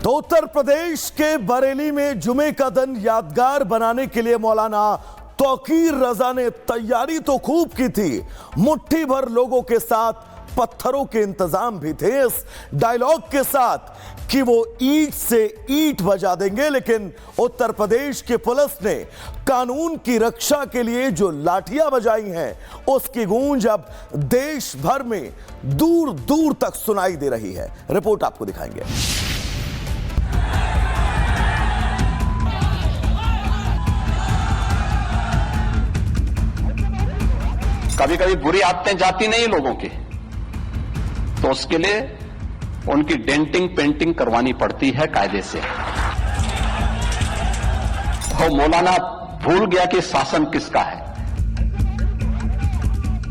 तो उत्तर प्रदेश के बरेली में जुमे का दिन यादगार बनाने के लिए मौलाना तौकीर रजा ने तैयारी तो खूब की थी। मुट्ठी भर लोगों के साथ पत्थरों के इंतजाम भी थे, इस डायलॉग के साथ कि वो ईंट से ईंट बजा देंगे। लेकिन उत्तर प्रदेश की पुलिस ने कानून की रक्षा के लिए जो लाठियां बजाई हैं, उसकी गूंज अब देश भर में दूर दूर तक सुनाई दे रही है। रिपोर्ट आपको दिखाएंगे। कभी कभी बुरी आदतें जाती नहीं लोगों की, तो उसके लिए उनकी डेंटिंग पेंटिंग करवानी पड़ती है कायदे से। वो मौलाना भूल गया कि शासन किसका है।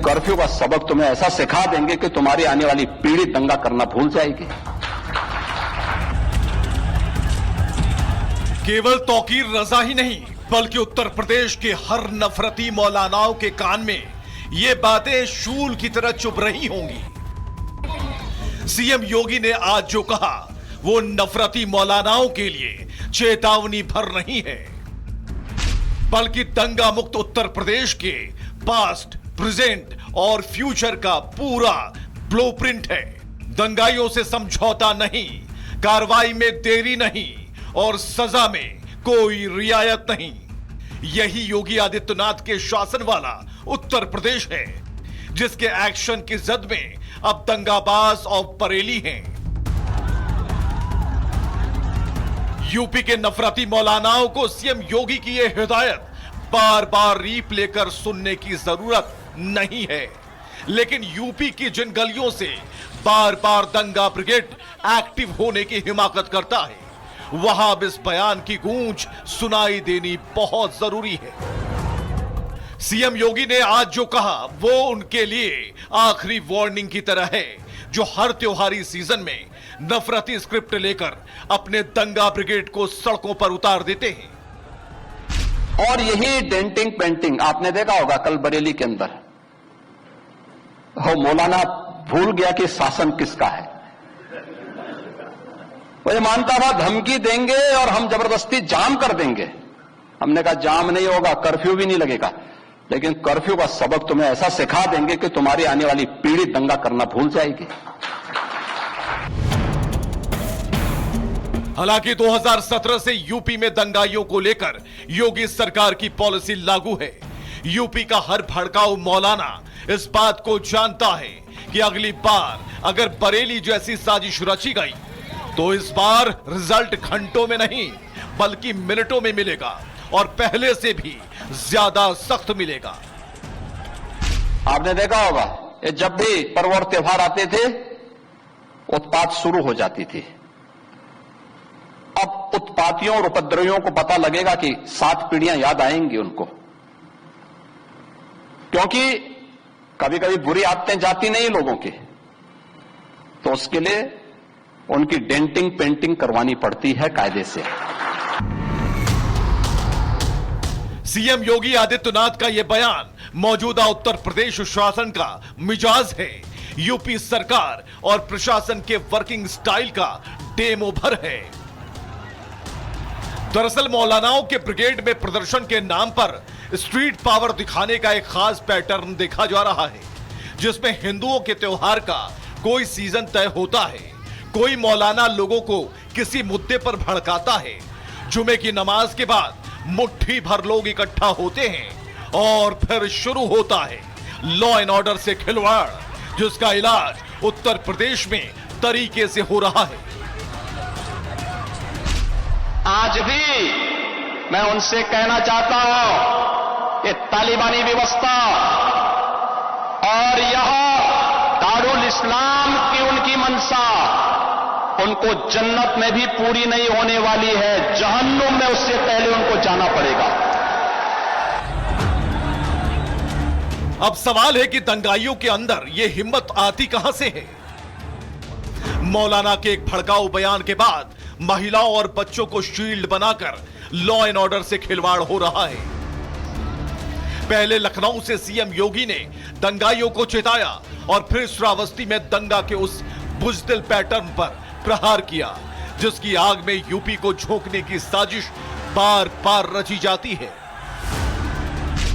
कर्फ्यू का सबक तुम्हें ऐसा सिखा देंगे कि तुम्हारी आने वाली पीढ़ी दंगा करना भूल जाएगी। केवल तौकीर रजा ही नहीं, बल्कि उत्तर प्रदेश के हर नफरती मौलानाओं के कान में ये बातें शूल की तरह चुभ रही होंगी। सीएम योगी ने आज जो कहा वो नफरती मौलानाओं के लिए चेतावनी भर नहीं है, बल्कि दंगा मुक्त उत्तर प्रदेश के पास्ट, प्रेजेंट और फ्यूचर का पूरा ब्लूप्रिंट है। दंगाइयों से समझौता नहीं, कार्रवाई में देरी नहीं और सजा में कोई रियायत नहीं। यही योगी आदित्यनाथ के शासन वाला उत्तर प्रदेश है, जिसके एक्शन की जद में अब दंगाबाज और बरेली हैं। यूपी के नफरती मौलानाओं को सीएम योगी की यह हिदायत बार बार रीप्ले कर सुनने की जरूरत नहीं है, लेकिन यूपी की जिन गलियों से बार बार दंगा ब्रिगेड एक्टिव होने की हिमाकत करता है, वहां अब इस बयान की गूंज सुनाई देनी बहुत जरूरी है। सीएम योगी ने आज जो कहा वो उनके लिए आखिरी वार्निंग की तरह है, जो हर त्योहारी सीजन में नफरती स्क्रिप्ट लेकर अपने दंगा ब्रिगेड को सड़कों पर उतार देते हैं। और यही डेंटिंग पेंटिंग आपने देखा होगा कल बरेली के अंदर। वो मौलाना भूल गया कि शासन किसका है। वो ये मानता था धमकी देंगे और हम जबरदस्ती जाम कर देंगे। हमने कहा जाम नहीं होगा, कर्फ्यू भी नहीं लगेगा, लेकिन कर्फ्यू का सबक तुम्हें ऐसा सिखा देंगे कि तुम्हारी आने वाली पीढ़ी दंगा करना भूल जाएगी। हालांकि 2017 से यूपी में दंगाइयों को लेकर योगी सरकार की पॉलिसी लागू है। यूपी का हर भड़काऊ मौलाना इस बात को जानता है कि अगली बार अगर बरेली जैसी साजिश रची गई तो इस बार रिजल्ट घंटों में नहीं बल्कि मिनटों में मिलेगा और पहले से भी ज्यादा सख्त मिलेगा। आपने देखा होगा ये जब भी पर्व और त्योहार आते थे उत्पात शुरू हो जाती थी। अब उत्पातियों और उपद्रवियों को पता लगेगा कि 7 पीढ़ियां याद आएंगी उनको, क्योंकि कभी कभी बुरी आदतें जाती नहीं लोगों की, तो उसके लिए उनकी डेंटिंग पेंटिंग करवानी पड़ती है कायदे से। सीएम योगी आदित्यनाथ का यह बयान मौजूदा उत्तर प्रदेश शासन का मिजाज है, यूपी सरकार और प्रशासन के वर्किंग स्टाइल का डेमो भर है। दरअसल मौलानाओं के ब्रिगेड में प्रदर्शन के नाम पर स्ट्रीट पावर दिखाने का एक खास पैटर्न देखा जा रहा है, जिसमें हिंदुओं के त्योहार का कोई सीजन तय होता है, कोई मौलाना लोगों को किसी मुद्दे पर भड़काता है, जुमे की नमाज के बाद मुट्ठी भर लोग इकट्ठा होते हैं और फिर शुरू होता है लॉ एंड ऑर्डर से खिलवाड़, जिसका इलाज उत्तर प्रदेश में तरीके से हो रहा है। आज भी मैं उनसे कहना चाहता हूं, ये तालिबानी व्यवस्था और यह दारुल इस्लाम की उनकी मंशा उनको जन्नत में भी पूरी नहीं होने वाली है, जहन्नुम में उससे पहले उनको जाना पड़ेगा। अब सवाल है कि दंगाइयों के अंदर यह हिम्मत आती कहां से है। मौलाना के एक भड़काऊ बयान के बाद महिलाओं और बच्चों को शील्ड बनाकर लॉ एंड ऑर्डर से खिलवाड़ हो रहा है। पहले लखनऊ से सीएम योगी ने दंगाइयों को चेताया और फिर श्रावस्ती में दंगा के उस बुजदिल पैटर्न पर प्रहार किया। जिसकी आग में यूपी को झोंकने की साजिश बार बार रची जाती है।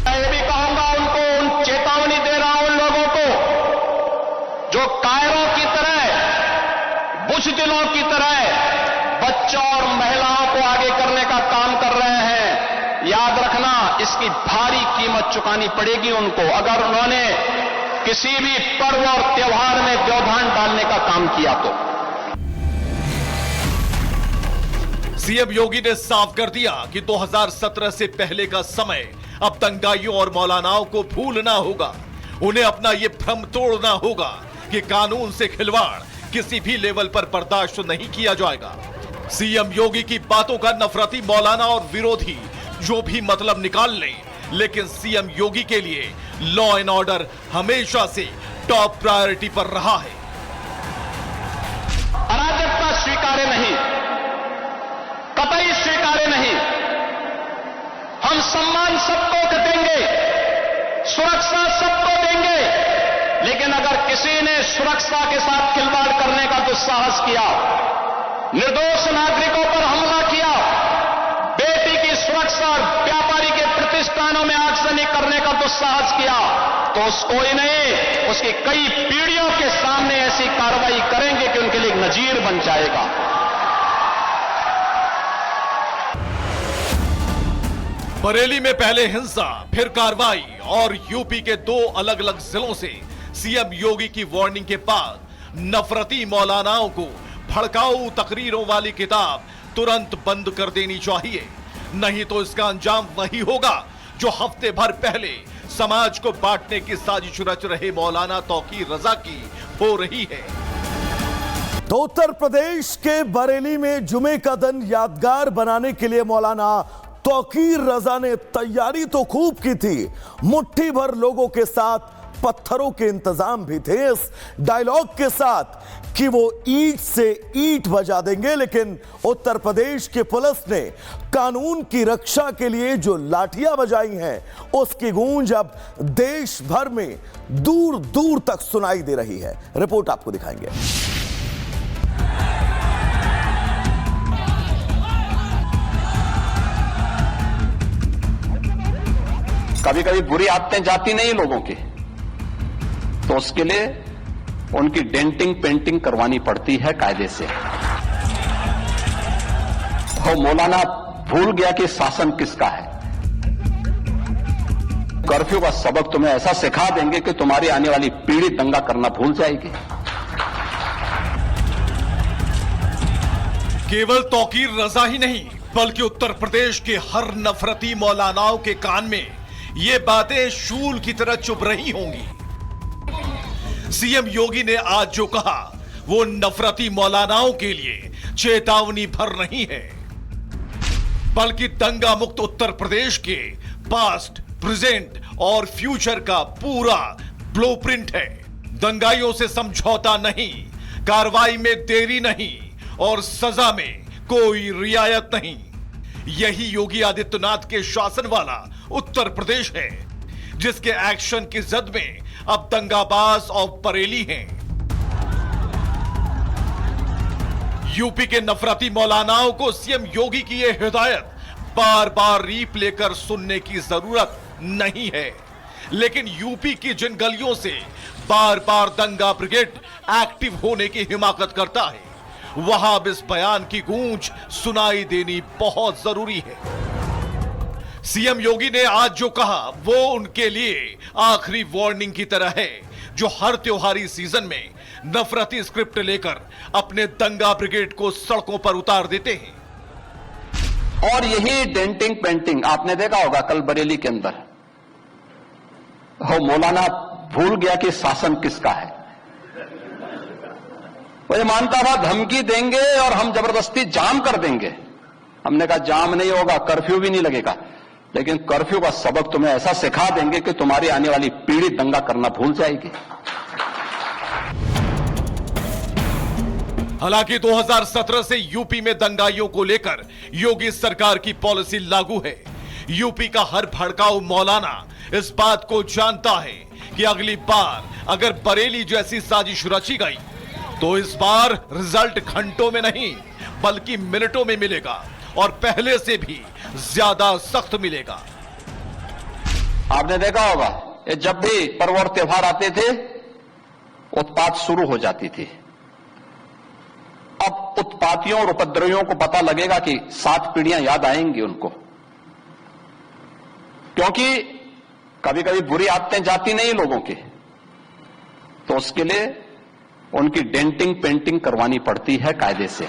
मैं ये भी कहूंगा उनको, चेतावनी दे रहा हूं उन लोगों को जो कायरों की तरह, बुज़दिलों की तरह बच्चों और महिलाओं को आगे करने का काम कर रहे हैं। याद रखना, इसकी भारी कीमत चुकानी पड़ेगी उनको, अगर उन्होंने किसी भी पर्व और त्योहार में व्यवधान डालने का काम किया तो। सीएम योगी ने साफ कर दिया कि 2017 से पहले का समय अब दंगाइयों और मौलानाओं को भूलना होगा। उन्हें अपना यह भ्रम तोड़ना होगा कि कानून से खिलवाड़ किसी भी लेवल पर बर्दाश्त नहीं किया जाएगा। सीएम योगी की बातों का नफरती मौलाना और विरोधी जो भी मतलब निकाल लें, लेकिन सीएम योगी के लिए लॉ एंड ऑर्डर हमेशा से टॉप प्रायोरिटी पर रहा है। अराजकता स्वीकार्य नहीं, कतई स्वीकार्य नहीं। हम सम्मान सबको देंगे, सुरक्षा सबको देंगे, लेकिन अगर किसी ने सुरक्षा के साथ खिलवाड़ करने का दुस्साहस किया, निर्दोष नागरिकों पर हमला किया, बेटी की सुरक्षा और व्यापारी के प्रतिष्ठानों में आगजनी करने का दुस्साहस किया, तो उसको ही नहीं, उसकी कई पीढ़ियों के सामने ऐसी कार्रवाई करेंगे कि उनके लिए एक नजीर बन जाएगा। बरेली में पहले हिंसा, फिर कार्रवाई और यूपी के 2 अलग अलग जिलों से सीएम योगी की वार्निंग के बाद नफरती मौलानाओं को भड़काऊ तकरीरों वाली किताब तुरंत बंद कर देनी चाहिए, नहीं तो इसका अंजाम वही होगा जो हफ्ते भर पहले समाज को बांटने की साजिश रच रहे मौलाना तौकीर रजा की हो रही है। तो उत्तर प्रदेश के बरेली में जुमे का दिन यादगार बनाने के लिए मौलाना तौकीर रजा ने तैयारी तो खूब की थी, मुट्ठी भर लोगों के साथ पत्थरों के इंतजाम भी थे, इस डायलॉग के साथ कि वो ईंट से ईंट बजा देंगे। लेकिन उत्तर प्रदेश की पुलिस ने कानून की रक्षा के लिए जो लाठियां बजाई हैं, उसकी गूंज अब देश भर में दूर दूर तक सुनाई दे रही है। रिपोर्ट आपको दिखाएंगे। कभी कभी बुरी आदतें जाती नहीं लोगों की, तो उसके लिए उनकी डेंटिंग पेंटिंग करवानी पड़ती है कायदे से। वो मौलाना भूल गया कि शासन किसका है। कर्फ्यू का सबक तुम्हें ऐसा सिखा देंगे कि तुम्हारी आने वाली पीढ़ी दंगा करना भूल जाएगी। केवल तौकीर रजा ही नहीं, बल्कि उत्तर प्रदेश के हर नफरती मौलानाओं के कान में ये बातें शूल की तरह चुभ रही होंगी। सीएम योगी ने आज जो कहा वो नफरती मौलानाओं के लिए चेतावनी भर नहीं है, बल्कि दंगा मुक्त उत्तर प्रदेश के पास्ट, प्रेजेंट और फ्यूचर का पूरा ब्लूप्रिंट है। दंगाइयों से समझौता नहीं, कार्रवाई में देरी नहीं और सजा में कोई रियायत नहीं। यही योगी आदित्यनाथ के शासन वाला उत्तर प्रदेश है, जिसके एक्शन की जद में अब दंगाबाज और बरेली हैं। यूपी के नफरती मौलानाओं को सीएम योगी की यह हिदायत बार बार रीप्ले कर सुनने की जरूरत नहीं है, लेकिन यूपी की जिन गलियों से बार बार दंगा ब्रिगेड एक्टिव होने की हिमाकत करता है, वहां अब इस बयान की गूंज सुनाई देनी बहुत जरूरी है। सीएम योगी ने आज जो कहा वो उनके लिए आखिरी वार्निंग की तरह है, जो हर त्योहारी सीजन में नफरती स्क्रिप्ट लेकर अपने दंगा ब्रिगेड को सड़कों पर उतार देते हैं। और यही डेंटिंग पेंटिंग आपने देखा होगा कल बरेली के अंदर, वो मौलाना भूल गया कि शासन किसका है। वो ये मानता था धमकी देंगे और हम जबरदस्ती जाम कर देंगे। हमने कहा जाम नहीं होगा, कर्फ्यू भी नहीं लगेगा, लेकिन कर्फ्यू का सबक तुम्हें ऐसा सिखा देंगे कि तुम्हारी आने वाली पीढ़ी दंगा करना भूल जाएगी। हालांकि 2017 से यूपी में दंगाइयों को लेकर योगी सरकार की पॉलिसी लागू है। यूपी का हर भड़काऊ मौलाना इस बात को जानता है कि अगली बार अगर बरेली जैसी साजिश रची गई तो इस बार रिजल्ट घंटों में नहीं बल्कि मिनटों में मिलेगा और पहले से भी ज्यादा सख्त मिलेगा। आपने देखा होगा ये जब भी पर्व और त्योहार आते थे उत्पात शुरू हो जाती थी। अब उत्पातियों और उपद्रवियों को पता लगेगा कि 7 पीढ़ियां याद आएंगी उनको, क्योंकि कभी कभी बुरी आदतें जाती नहीं लोगों की, तो उसके लिए उनकी डेंटिंग पेंटिंग करवानी पड़ती है कायदे से।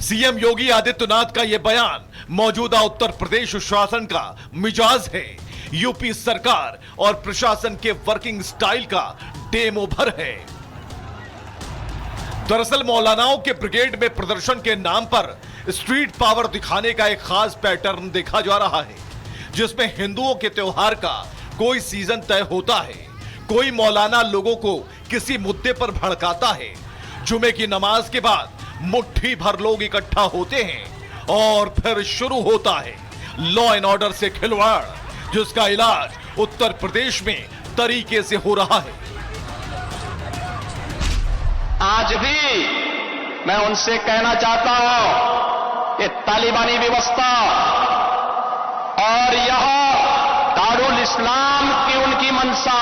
सीएम योगी आदित्यनाथ का यह बयान मौजूदा उत्तर प्रदेश शासन का मिजाज है, यूपी सरकार और प्रशासन के वर्किंग स्टाइल का डेमो भर है। दरअसल मौलानाओं के ब्रिगेड में प्रदर्शन के नाम पर स्ट्रीट पावर दिखाने का एक खास पैटर्न देखा जा रहा है, जिसमें हिंदुओं के त्योहार का कोई सीजन तय होता है, कोई मौलाना लोगों को किसी मुद्दे पर भड़काता है, जुमे की नमाज के बाद मुट्ठी भर लोग इकट्ठा होते हैं और फिर शुरू होता है लॉ एंड ऑर्डर से खिलवाड़, जिसका इलाज उत्तर प्रदेश में तरीके से हो रहा है। आज भी मैं उनसे कहना चाहता हूं, ये तालिबानी व्यवस्था और यह दारुल इस्लाम की उनकी मंशा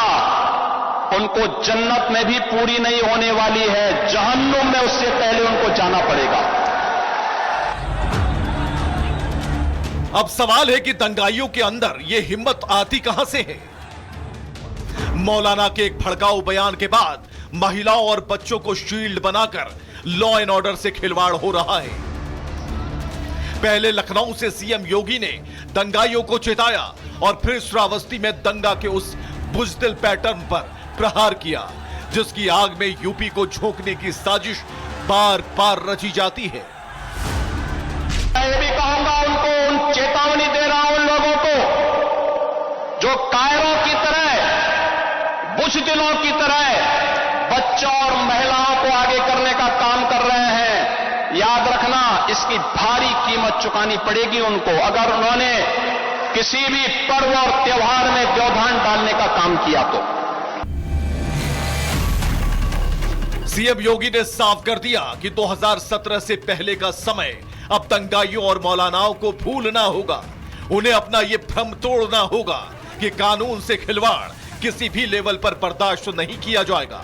उनको जन्नत में भी पूरी नहीं होने वाली है, जहन्नुम में उससे पहले उनको जाना पड़ेगा। अब सवाल है कि दंगाइयों के अंदर यह हिम्मत आती कहां से है? मौलाना के एक भड़काऊ बयान के बाद महिलाओं और बच्चों को शील्ड बनाकर लॉ एंड ऑर्डर से खिलवाड़ हो रहा है। पहले लखनऊ से सीएम योगी ने दंगाइयों को चेताया और फिर श्रावस्ती में दंगा के उस बुज़दिल पैटर्न पर प्रहार किया, जिसकी आग में यूपी को झोंकने की साजिश बार बार रची जाती है। मैं ये भी कहूंगा उनको, उन चेतावनी दे रहा हूं उन लोगों को जो कायरों की तरह, बुज़दिलों की तरह बच्चों और महिलाओं को आगे करने का काम कर रहे हैं। याद रखना, इसकी भारी कीमत चुकानी पड़ेगी उनको, अगर उन्होंने किसी भी पर्व और त्योहार में व्यवधान डालने का काम किया तो। सीएम योगी ने साफ कर दिया कि 2017 से पहले का समय अब दंगाइयों और मौलानाओं को भूलना होगा। उन्हें अपना यह भ्रम तोड़ना होगा कि कानून से खिलवाड़ किसी भी लेवल पर बर्दाश्त नहीं किया जाएगा।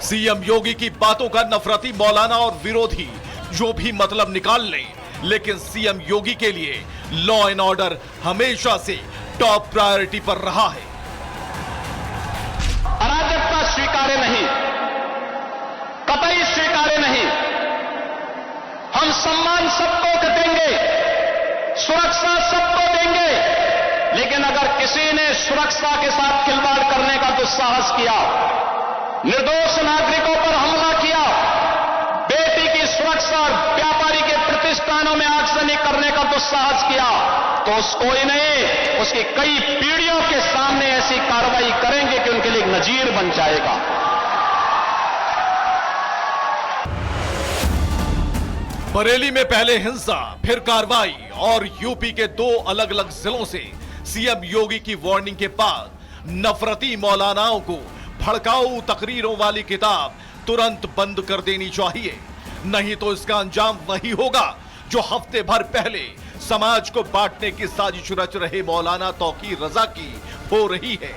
सीएम योगी की बातों का नफरती मौलाना और विरोधी जो भी मतलब निकाल लें, लेकिन सीएम योगी के लिए लॉ एंड ऑर्डर हमेशा से टॉप प्रायोरिटी पर रहा है। अराजकता स्वीकार्य नहीं, कतई स्वीकार्य नहीं। हम सम्मान सबको देंगे, सुरक्षा सबको देंगे, लेकिन अगर किसी ने सुरक्षा के साथ खिलवाड़ करने का दुस्साहस किया, निर्दोष नागरिकों पर हमला किया, बेटी की सुरक्षा और व्यापारी के प्रतिष्ठानों में आगजनी करने का दुस्साहस किया, तो उसको ही नहीं, उसकी कई पीढ़ियों के सामने ऐसी कार्रवाई करेंगे कि उनके लिए एक नजीर बन जाएगा। बरेली में पहले हिंसा, फिर कार्रवाई और यूपी के 2 अलग अलग जिलों से सीएम योगी की वार्निंग के बाद नफरती मौलानाओं को भड़काऊ तकरीरों वाली किताब तुरंत बंद कर देनी चाहिए, नहीं तो इसका अंजाम वही होगा जो हफ्ते भर पहले समाज को बांटने की साजिश रच रहे मौलाना तौकीर रजा की हो रही है।